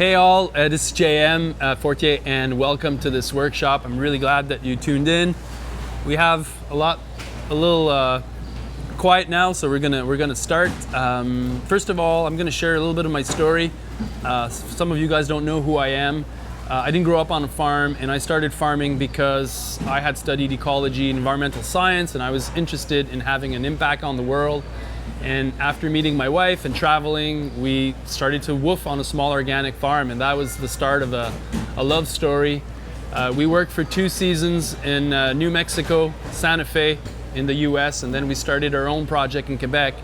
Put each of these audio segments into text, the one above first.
Hey all, this is JM Fortier and welcome to this workshop. I'm really glad that you tuned in. We have a little quiet now, so we're gonna start. First of all, I'm gonna share a little bit of my story. Some of you guys don't know who I am. I didn't grow up on a farm, and I started farming because I had studied ecology and environmental science, and I was interested in having an impact on the world. And after meeting my wife and traveling, we started to woof on a small organic farm, and that was the start of a love story. We worked for 2 seasons in New Mexico, Santa Fe in the US, and then we started our own project in Quebec.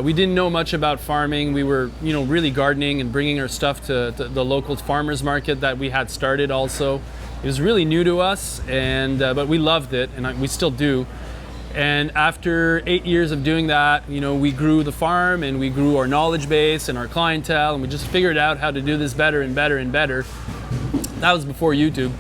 We didn't know much about farming. We were, really gardening and bringing our stuff to the local farmers market that we had started also. It was really new to us, and but we loved it, and we still do. And after 8 years of doing that, we grew the farm and we grew our knowledge base and our clientele, and we just figured out how to do this better and better and better. That was before YouTube.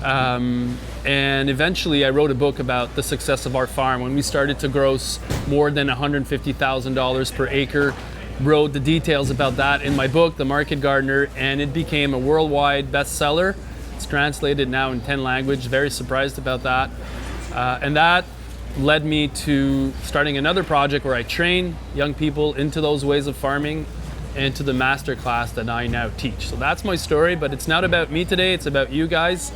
And eventually I wrote a book about the success of our farm when we started to gross more than $150,000 per acre. Wrote the details about that in my book, The Market Gardener, and it became a worldwide bestseller. It's translated now in 10 languages, very surprised about that. And that led me to starting another project where I train young people into those ways of farming and to the master class that I now teach. So that's my story, but it's not about me today, it's about you guys.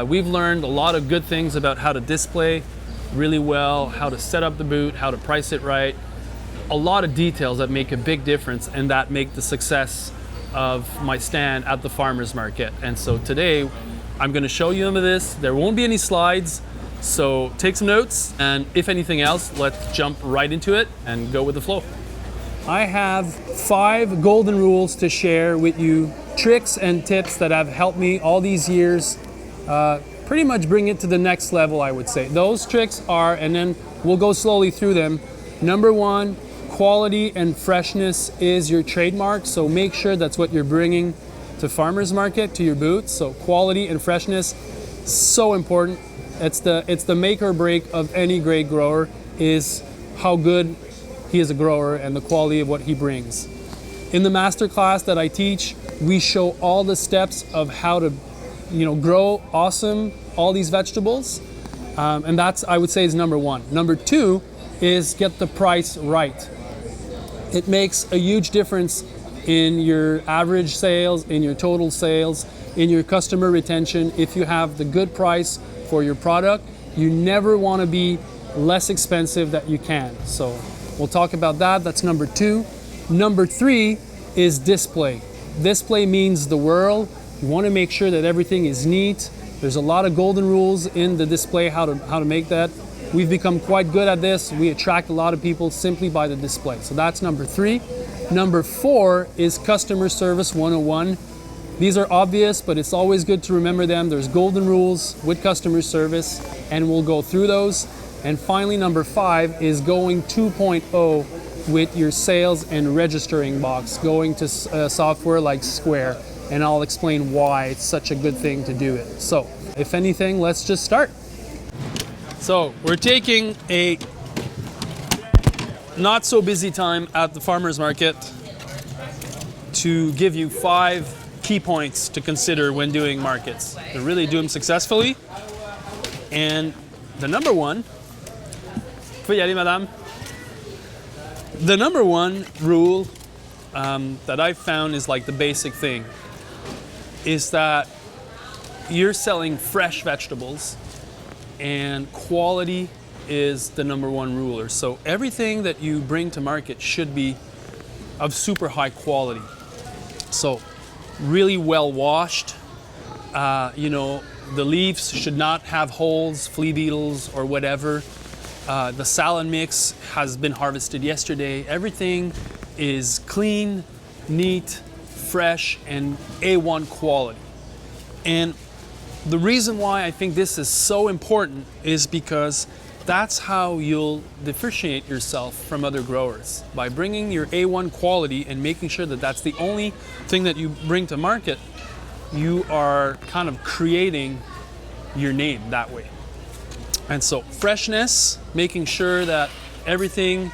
We've learned a lot of good things about how to display really well, how to set up the booth, how to price it right. A lot of details that make a big difference and that make the success of my stand at the farmer's market. And so today I'm going to show you some of this. There won't be any slides. So take some notes, and if anything else, let's jump right into it and go with the flow. I have 5 golden rules to share with you, tricks and tips that have helped me all these years, pretty much bring it to the next level, I would say. Those tricks are, and then we'll go slowly through them. Number 1, quality and freshness is your trademark, so make sure that's what you're bringing to farmer's market, to your booth. So quality and freshness, so important. It's the make or break of any great grower, is how good he is a grower and the quality of what he brings. In the master class that I teach, we show all the steps of how to, grow all these vegetables, and that's, I would say, is number 1. Number 2 is get the price right. It makes a huge difference in your average sales, in your total sales, in your customer retention. If you have the good price for your product, you never want to be less expensive that you can. So we'll talk about that. That's number 2. Number 3 is display. Display means the world. You want to make sure that everything is neat. There's a lot of golden rules in the display, how to make that. We've become quite good at this. We attract a lot of people simply by the display. So that's number 3. Number 4 is customer service 101. These are obvious, but it's always good to remember them. There's golden rules with customer service, and we'll go through those. And finally, number 5 is going 2.0 with your sales and registering box, going to software like Square, and I'll explain why it's such a good thing to do it. So, if anything, let's just start. So, we're taking a not so busy time at the farmer's market to give you 5 key points to consider when doing markets to really do them successfully. And the number 1, faut y aller, madame. The number 1 rule that I've found is like the basic thing, is that you're selling fresh vegetables and quality is the number 1 ruler. So everything that you bring to market should be of super high quality. So really well washed. The leaves should not have holes, flea beetles, or whatever. The salad mix has been harvested yesterday. Everything is clean, neat, fresh, and A1 quality. And the reason why I think this is so important is because that's how you'll differentiate yourself from other growers, by bringing your A1 quality and making sure that that's the only thing that you bring to market. You are kind of creating your name that way. And so freshness, making sure that everything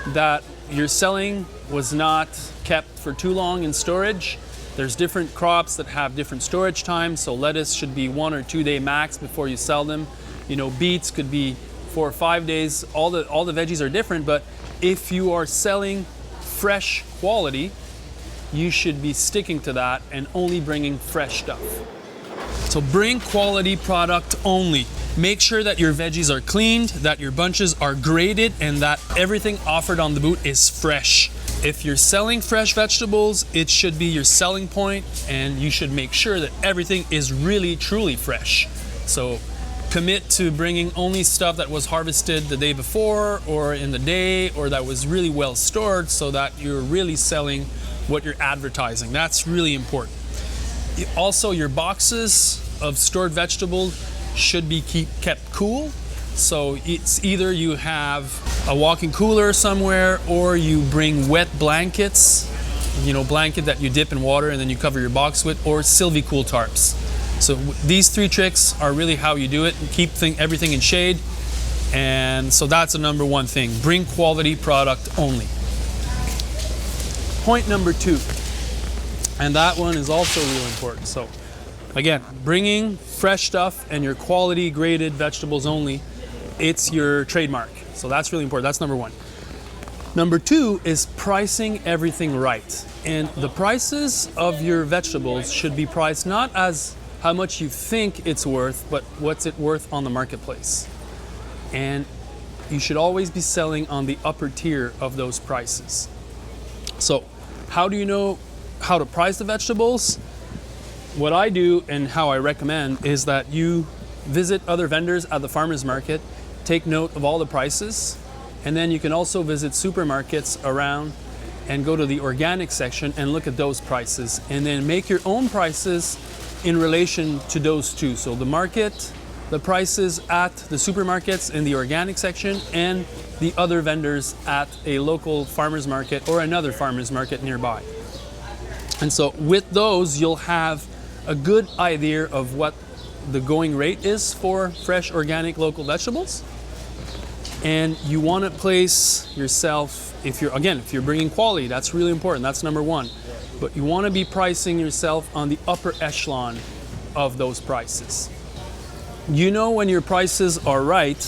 that you're selling was not kept for too long in storage, There's different crops that have different storage times. So lettuce should be 1 or 2 day max before you sell them. You know, beets could be 4 or 5 days. All the veggies are different, but if you are selling fresh quality, you should be sticking to that and only bringing fresh stuff. So bring quality product only. Make sure that your veggies are cleaned, that your bunches are graded, and that everything offered on the boot is fresh. If you're selling fresh vegetables, it should be your selling point, and you should make sure that everything is really, truly fresh. So commit to bringing only stuff that was harvested the day before or in the day, or that was really well stored, so that you're really selling what you're advertising. That's really important. Also, your boxes of stored vegetables should be kept cool. So it's either you have a walk-in cooler somewhere, or you bring wet blankets, you know, blanket that you dip in water and then you cover your box with, or Silvi-Cool tarps. So these 3 tricks are really how you do it. Keep everything in shade. And so that's the number 1 thing. Bring quality product only. Point number 2. And that one is also really important. So again, bringing fresh stuff and your quality graded vegetables only, it's your trademark. So that's really important. That's number 1. Number 2 is pricing everything right. And the prices of your vegetables should be priced not as how much you think it's worth, but what's it worth on the marketplace. And you should always be selling on the upper tier of those prices. So how do you know how to price the vegetables? What I do and how I recommend is that you visit other vendors at the farmers market, take note of all the prices, and then you can also visit supermarkets around and go to the organic section and look at those prices, and then make your own prices in relation to those two. So the market, the prices at the supermarkets in the organic section, and the other vendors at a local farmers market or another farmers market nearby. And so with those, you'll have a good idea of what the going rate is for fresh, organic, local vegetables. And you want to place yourself, if you're bringing quality, that's really important. That's number 1. But you want to be pricing yourself on the upper echelon of those prices. You know when your prices are right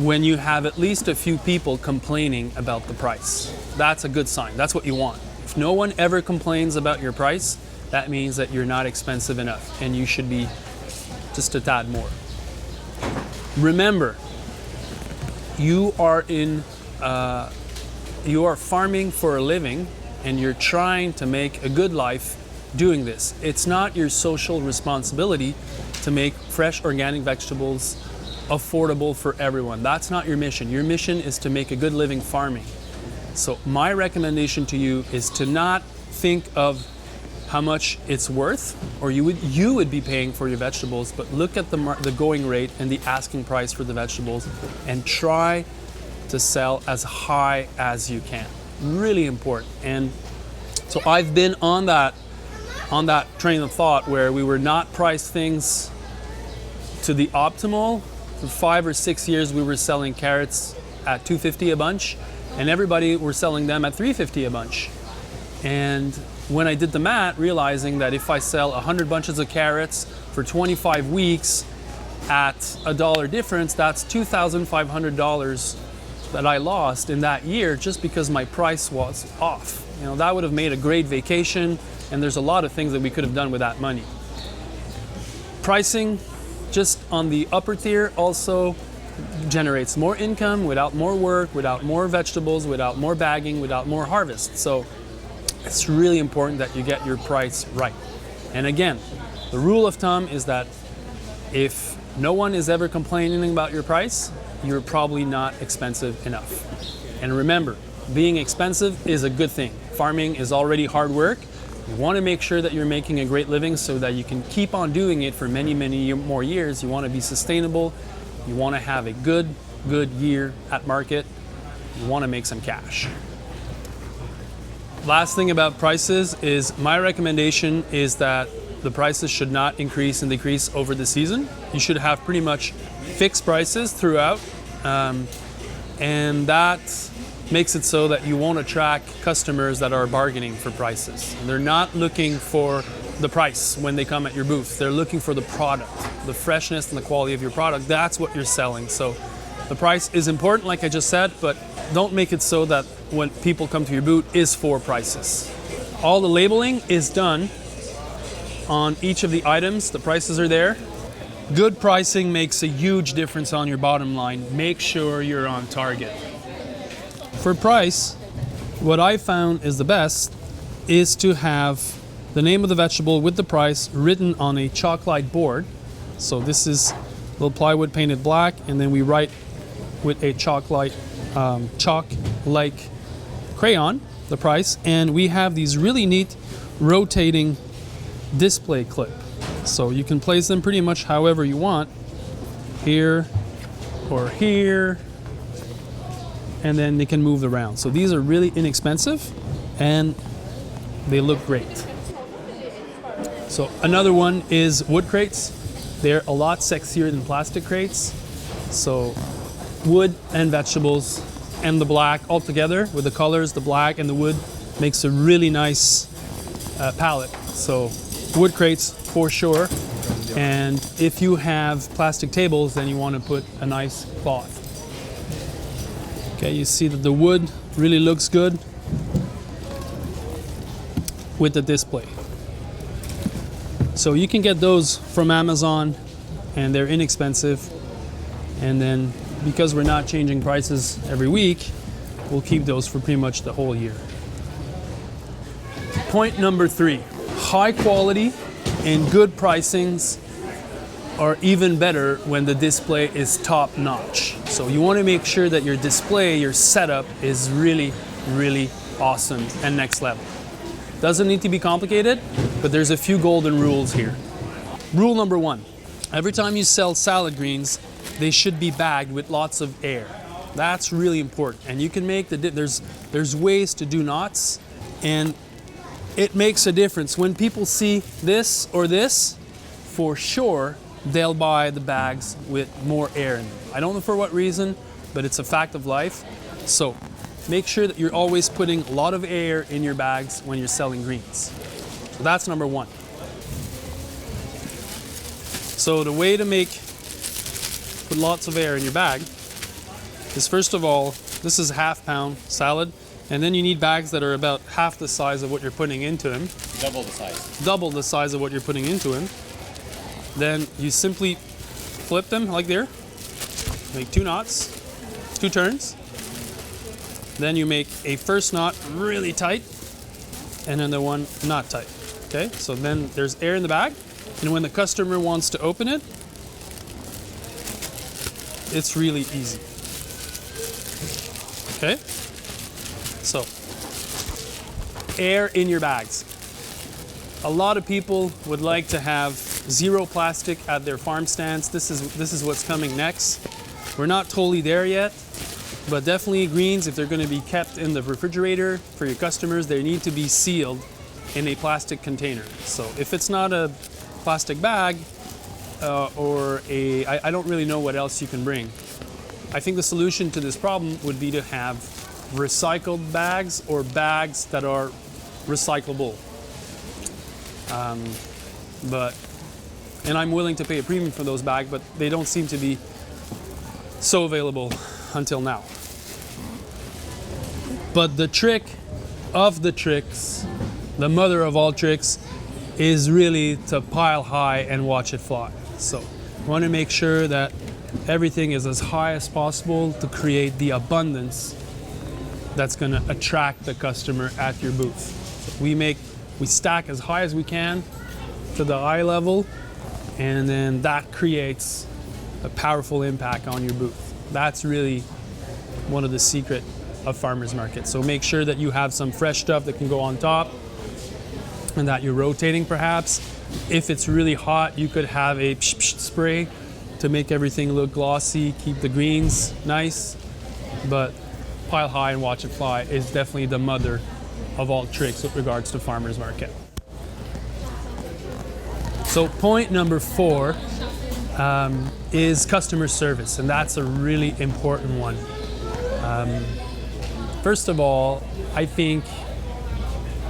when you have at least a few people complaining about the price. That's a good sign. That's what you want. If no one ever complains about your price, that means that you're not expensive enough and you should be just a tad more. Remember, you are farming for a living, and you're trying to make a good life doing this. It's not your social responsibility to make fresh organic vegetables affordable for everyone. That's not your mission. Your mission is to make a good living farming. So my recommendation to you is to not think of how much it's worth, or you would be paying for your vegetables, but look at the going rate and the asking price for the vegetables, and try to sell as high as you can. Really important. And so I've been on that train of thought where we were not priced things to the optimal. For 5 or 6 years we were selling carrots at $2.50 a bunch, and everybody were selling them at $3.50 a bunch. And when I did the math, realizing that if I sell 100 bunches of carrots for 25 weeks at $1 difference, that's $2,500 that I lost in that year just because my price was off. You know, that would have made a great vacation, and there's a lot of things that we could have done with that money. Pricing just on the upper tier also generates more income without more work, without more vegetables, without more bagging, without more harvest. So it's really important that you get your price right. And again, the rule of thumb is that if no one is ever complaining about your price, you're probably not expensive enough. And remember, being expensive is a good thing. Farming is already hard work. You want to make sure that you're making a great living so that you can keep on doing it for many, many more years. You want to be sustainable. You want to have a good year at market. You want to make some cash. Last thing about prices is my recommendation is that the prices should not increase and decrease over the season. You should have pretty much fixed prices throughout, and that makes it so that you won't attract customers that are bargaining for prices. And they're not looking for the price when they come at your booth. They're looking for the product, the freshness and the quality of your product. That's what you're selling. So the price is important, like I just said, but don't make it so that when people come to your booth is for prices. All the labeling is done on each of the items. The prices are there. Good pricing makes a huge difference on your bottom line. Make sure you're on target. For price, what I found is the best is to have the name of the vegetable with the price written on a chalk-like board. So this is a little plywood painted black, and then we write with a chalk-like crayon the price, and we have these really neat rotating display clip. So you can place them pretty much however you want, here or here, and then they can move around. So these are really inexpensive and they look great. So another one is wood crates. They're a lot sexier than plastic crates. So wood and vegetables and the black all together with the colors, the black and the wood, makes a really nice palette. So wood crates for sure. And if you have plastic tables, then you want to put a nice cloth. Okay, you see that the wood really looks good with the display. So you can get those from Amazon and they're inexpensive. And then because we're not changing prices every week, we'll keep those for pretty much the whole year. Point number 3, high quality and good pricings are even better when the display is top notch. So you want to make sure that your display, your setup is really, really awesome and next level. Doesn't need to be complicated, but there's a few golden rules here. Rule number 1, every time you sell salad greens, they should be bagged with lots of air. That's really important. And you can make there's ways to do knots, and it makes a difference. When people see this or this, for sure, they'll buy the bags with more air in them. I don't know for what reason, but it's a fact of life. So make sure that you're always putting a lot of air in your bags when you're selling greens. So that's number 1. So the way to put lots of air in your bag is, first of all, this is a half-pound salad, and then you need bags that are about half the size of what you're putting into them. Double the size. Double the size of what you're putting into them. Then you simply flip them like there, make 2 knots, 2 turns. Then you make a first knot really tight, and then the one not tight. Okay, so then there's air in the bag, and when the customer wants to open it, it's really easy. Okay, so air in your bags. A lot of people would like to have zero plastic at their farm stands. This is what's coming next. We're not totally there yet, but definitely greens, if they're going to be kept in the refrigerator for your customers, they need to be sealed in a plastic container. So if it's not a plastic bag I don't really know what else you can bring. I think the solution to this problem would be to have recycled bags or bags that are recyclable. And I'm willing to pay a premium for those bags, but they don't seem to be so available until now. But the trick of the tricks, the mother of all tricks, is really to pile high and watch it fly. So you want to make sure that everything is as high as possible to create the abundance that's going to attract the customer at your booth. So we stack as high as we can to the eye level, and then that creates a powerful impact on your booth. That's really one of the secrets of farmers market. So make sure that you have some fresh stuff that can go on top and that you're rotating perhaps. If it's really hot, you could have a spray to make everything look glossy, keep the greens nice, but pile high and watch it fly is definitely the mother of all tricks with regards to farmers market. So point number 4 is customer service, and that's a really important one. First of all, I think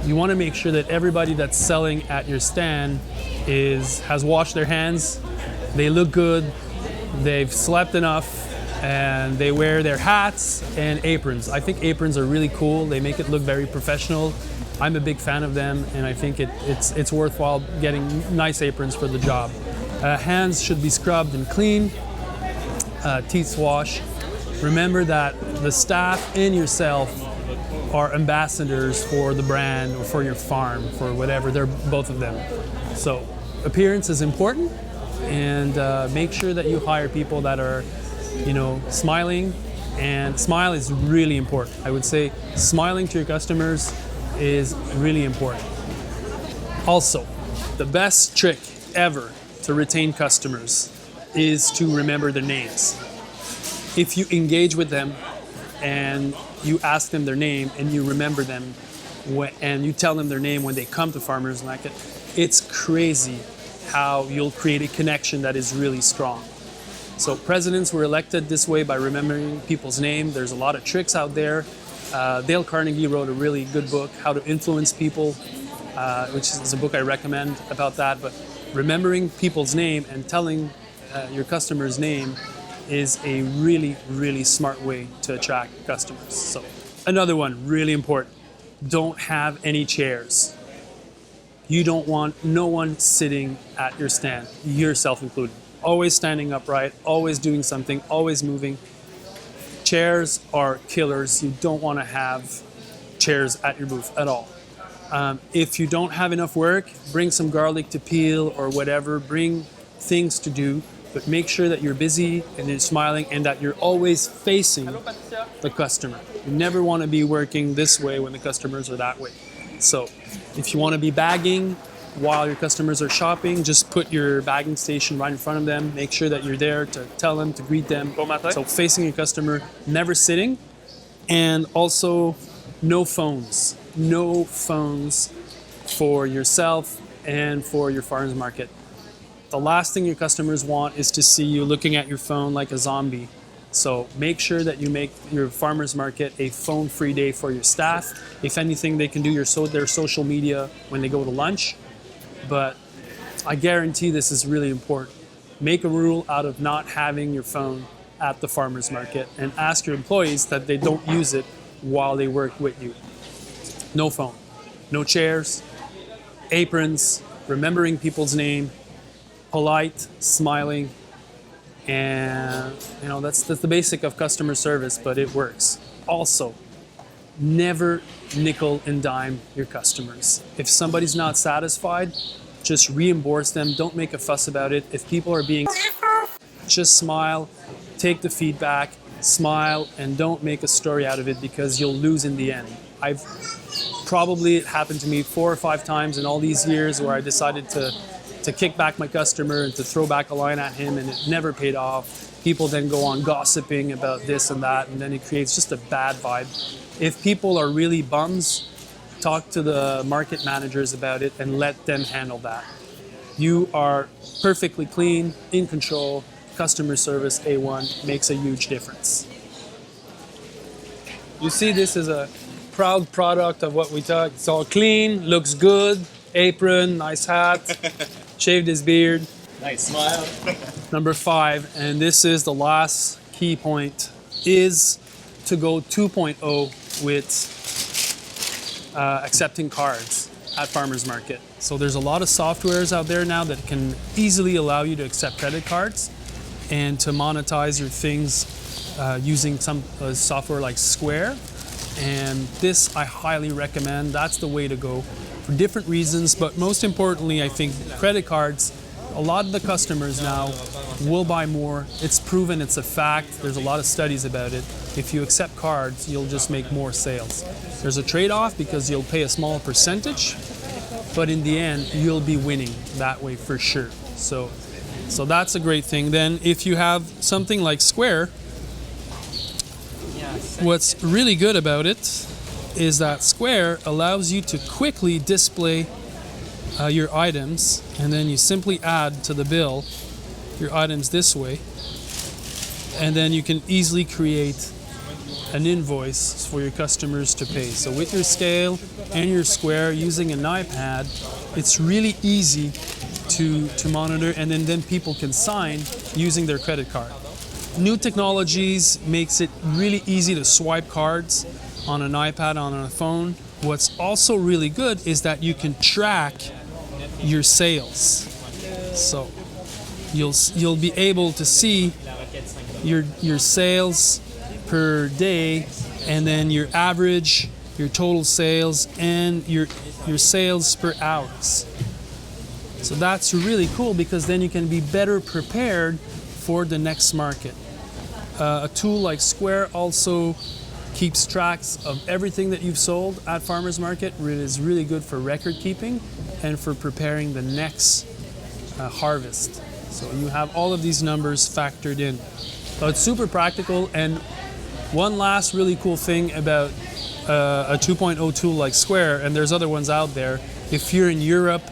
you want to make sure that everybody that's selling at your stand has washed their hands, they look good, they've slept enough, and they wear their hats and aprons. I think aprons are really cool. They make it look very professional. I'm a big fan of them, and I think it's worthwhile getting nice aprons for the job. Hands should be scrubbed and clean, teeth washed. Remember that the staff and yourself are ambassadors for the brand or for your farm, for whatever. They're both of them. So appearance is important, and make sure that you hire people that are, smiling, and smile is really important. I would say smiling to your customers is really important. Also, the best trick ever to retain customers is to remember their names. If you engage with them and you ask them their name and you remember them and you tell them their name when they come to Farmers Market, it's crazy how you'll create a connection that is really strong. So presidents were elected this way, by remembering people's name. There's a lot of tricks out there. Dale Carnegie wrote a really good book, How to Influence People, which is a book I recommend about that. But remembering people's name and telling your customer's name is a really, really smart way to attract customers. So another one, really important, don't have any chairs. You don't want no one sitting at your stand, yourself included. Always standing upright, always doing something, always moving. Chairs are killers. You don't want to have chairs at your booth at all. If you don't have enough work, bring some garlic to peel or whatever. Bring things to do, but make sure that you're busy and you're smiling and that you're always facing the customer. You never want to be working this way when the customers are that way. So if you want to be bagging while your customers are shopping, just put your bagging station right in front of them. Make sure that you're there to tell them, to greet them. So facing your customer, never sitting. And also no phones. No phones for yourself and for your farmers market. The last thing your customers want is to see you looking at your phone like a zombie. So make sure that you make your farmers market a phone-free day for your staff. If anything, they can do their social media when they go to lunch. But I guarantee this is really important. Make a rule out of not having your phone at the farmers market and ask your employees that they don't use it while they work with you. No phone, no chairs, aprons, remembering people's name, polite, smiling, and that's the basic of customer service, but it works. Also, never nickel and dime your customers. If somebody's not satisfied, just reimburse them. Don't make a fuss about it. If people are being, just smile, take the feedback, smile, and don't make a story out of it because you'll lose in the end. It happened to me 4 or 5 times in all these years where I decided to kick back my customer and to throw back a line at him, and it never paid off. People then go on gossiping about this and that, and then it creates just a bad vibe. If people are really bums, talk to the market managers about it and let them handle that. You are perfectly clean, in control, customer service A1 makes a huge difference. You see, this is a proud product of what we talk. It's all clean, looks good, apron, nice hat, shaved his beard. Nice smile. Number 5, and this is the last key point, is to go 2.0 with accepting cards at farmers market. So there's a lot of softwares out there now that can easily allow you to accept credit cards and to monetize your things using some software like Square. And this I highly recommend. That's the way to go for different reasons, but most importantly, I think credit cards, a lot of the customers now will buy more. It's proven, it's a fact. There's a lot of studies about it. If you accept cards, you'll just make more sales. There's a trade-off because you'll pay a small percentage, but in the end, you'll be winning that way for sure. So that's a great thing. Then if you have something like Square, what's really good about it is that Square allows you to quickly display your items, and then you simply add to the bill your items this way, and then you can easily create an invoice for your customers to pay. So with your scale and your square using an iPad, it's really easy to monitor, and then people can sign using their credit card. New technologies makes it really easy to swipe cards on an iPad, on a phone. What's also really good is that you can track your sales. So you'll be able to see your sales per day, and then your average, your total sales, and your sales per hours. So that's really cool, because then you can be better prepared for the next market. A tool like Square also keeps tracks of everything that you've sold at farmers market. It is really good for record keeping and for preparing the next harvest. So you have all of these numbers factored in. So it's super practical. And one last really cool thing about a 2.0 tool like Square, and there's other ones out there, if you're in Europe,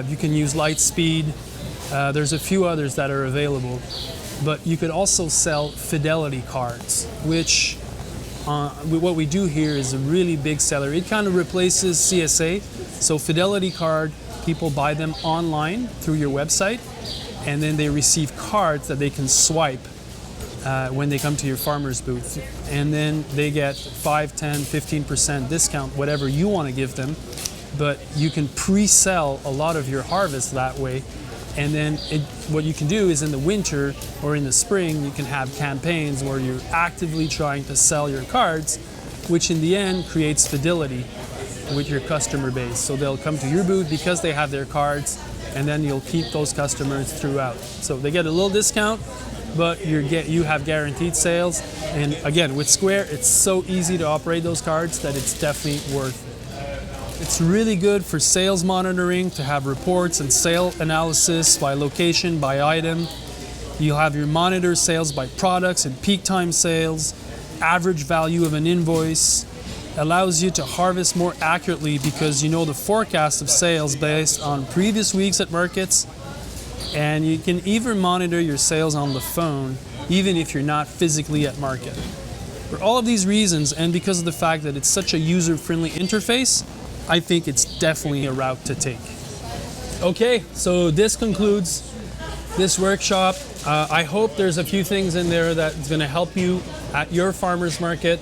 you can use Lightspeed. There's a few others that are available. But you could also sell Fidelity cards, which what we do here is a really big seller. It kind of replaces CSA. So Fidelity card, people buy them online through your website, and then they receive cards that they can swipe when they come to your farmer's booth. And then they get 5, 10, 15% discount, whatever you want to give them. But you can pre-sell a lot of your harvest that way. And then what you can do is in the winter or in the spring, you can have campaigns where you're actively trying to sell your cards, which in the end creates fidelity with your customer base. So they'll come to your booth because they have their cards, and then you'll keep those customers throughout. So they get a little discount, but you have guaranteed sales. And again, with Square, it's so easy to operate those cards that it's definitely worth it. It's really good for sales monitoring, to have reports and sale analysis by location, by item. You'll have your monitor sales by products and peak time sales, average value of an invoice. Allows you to harvest more accurately because you know the forecast of sales based on previous weeks at markets. And you can even monitor your sales on the phone, even if you're not physically at market. For all of these reasons, and because of the fact that it's such a user-friendly interface, I think it's definitely a route to take. Okay, so this concludes this workshop. I hope there's a few things in there that's going to help you at your farmer's market.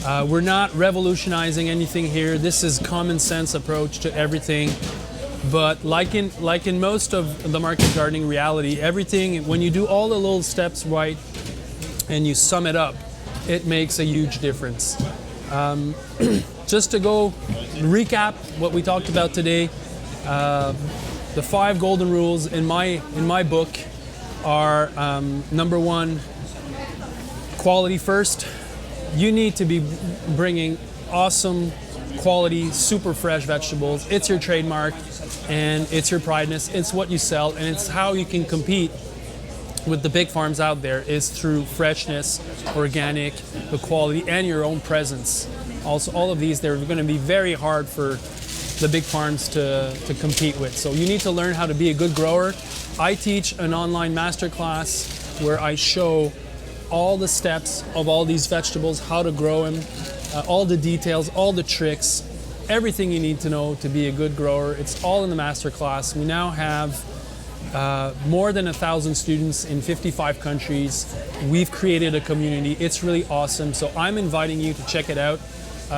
We're not revolutionizing anything here. This is common sense approach to everything. But like in most of the market gardening reality, everything, when you do all the little steps right and you sum it up, it makes a huge difference. Just to go recap what we talked about today, the 5 golden rules in my book are number 1, quality first. You need to be bringing awesome quality, super fresh vegetables. It's your trademark and it's your prideness. It's what you sell, and it's how you can compete with the big farms out there is through freshness, organic, the quality, and your own presence. Also, all of these, they're going to be very hard for the big farms to compete with. So you need to learn how to be a good grower. I teach an online masterclass where I show all the steps of all these vegetables, how to grow them, all the details, all the tricks, everything you need to know to be a good grower. It's all in the masterclass. We now have more than 1,000 students in 55 countries. We've created a community. It's really awesome. So I'm inviting you to check it out.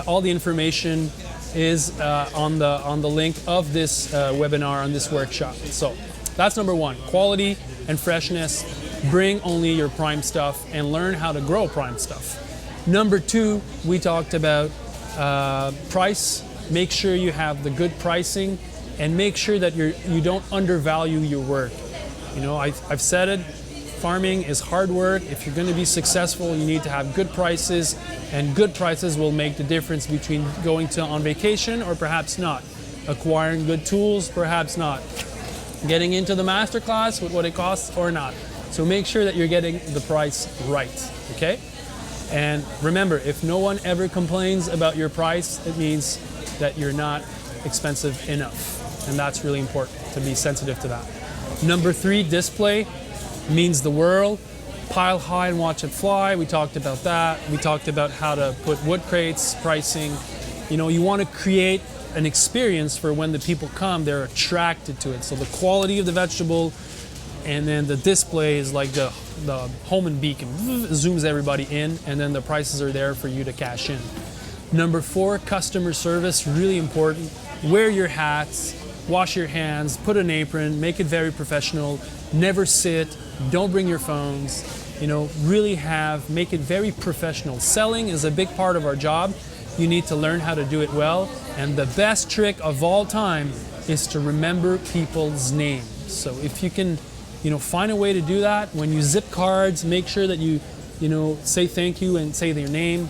All the information is on the link of this webinar, on this workshop. So that's number 1, quality and freshness. Bring only your prime stuff and learn how to grow prime stuff. Number 2, we talked about price. Make sure you have the good pricing, and make sure that you don't undervalue your work. You know, I've said it, farming is hard work. If you're going to be successful, you need to have good prices, and good prices will make the difference between going on vacation or perhaps not. Acquiring good tools, perhaps not. Getting into the masterclass with what it costs or not. So make sure that you're getting the price right, okay? And remember, if no one ever complains about your price, it means that you're not expensive enough. And that's really important, to be sensitive to that. Number 3, display means the world. pile high and watch it fly. We talked about that. We talked about how to put wood crates, pricing. You know, you want to create an experience for when the people come, they're attracted to it. So the quality of the vegetable, and then the display is like the home and beacon, zooms everybody in, and then the prices are there for you to cash in. Number 4, customer service, really important. Wear your hats, wash your hands, put an apron, make it very professional. Never sit, don't bring your phones. You know, really make it very professional. Selling is a big part of our job. You need to learn how to do it well. And the best trick of all time is to remember people's names. So if you can, you know, find a way to do that, when you zip cards, make sure that you know, say thank you and say their name.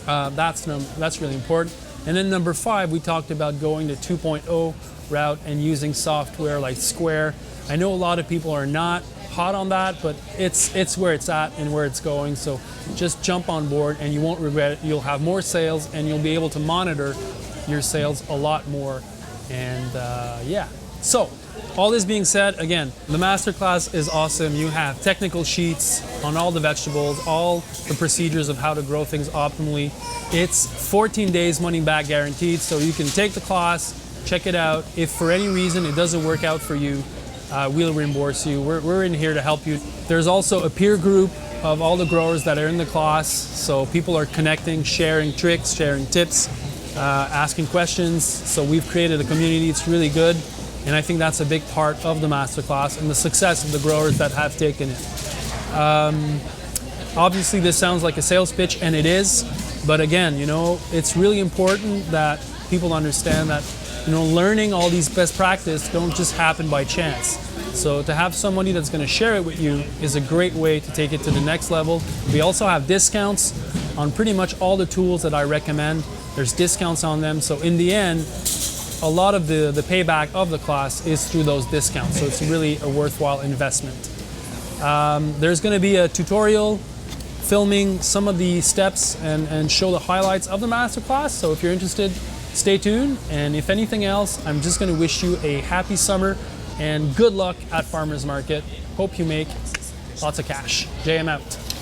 That's really important. And then number 5, we talked about going to 2.0 route and using software like Square. I know a lot of people are not hot on that, but it's where it's at and where it's going. So just jump on board and you won't regret it. You'll have more sales and you'll be able to monitor your sales a lot more. And yeah. So all this being said, again, the masterclass is awesome. You have technical sheets on all the vegetables, all the procedures of how to grow things optimally. It's 14 days money back guaranteed, so you can take the class, check it out. If for any reason it doesn't work out for you, we'll reimburse you. We're in here to help you. There's also a peer group of all the growers that are in the class, so people are connecting, sharing tricks, sharing tips, asking questions. So we've created a community. It's really good. And I think that's a big part of the masterclass and the success of the growers that have taken it. Obviously, this sounds like a sales pitch, and it is. But again, you know, it's really important that people understand that, you know, learning all these best practices don't just happen by chance. So to have somebody that's going to share it with you is a great way to take it to the next level. We also have discounts on pretty much all the tools that I recommend. There's discounts on them. So in the end, a lot of the payback of the class is through those discounts. So it's really a worthwhile investment. There's going to be a tutorial filming some of the steps and show the highlights of the masterclass. So if you're interested, stay tuned. And if anything else, I'm just going to wish you a happy summer and good luck at Farmers Market. Hope you make lots of cash. JM out.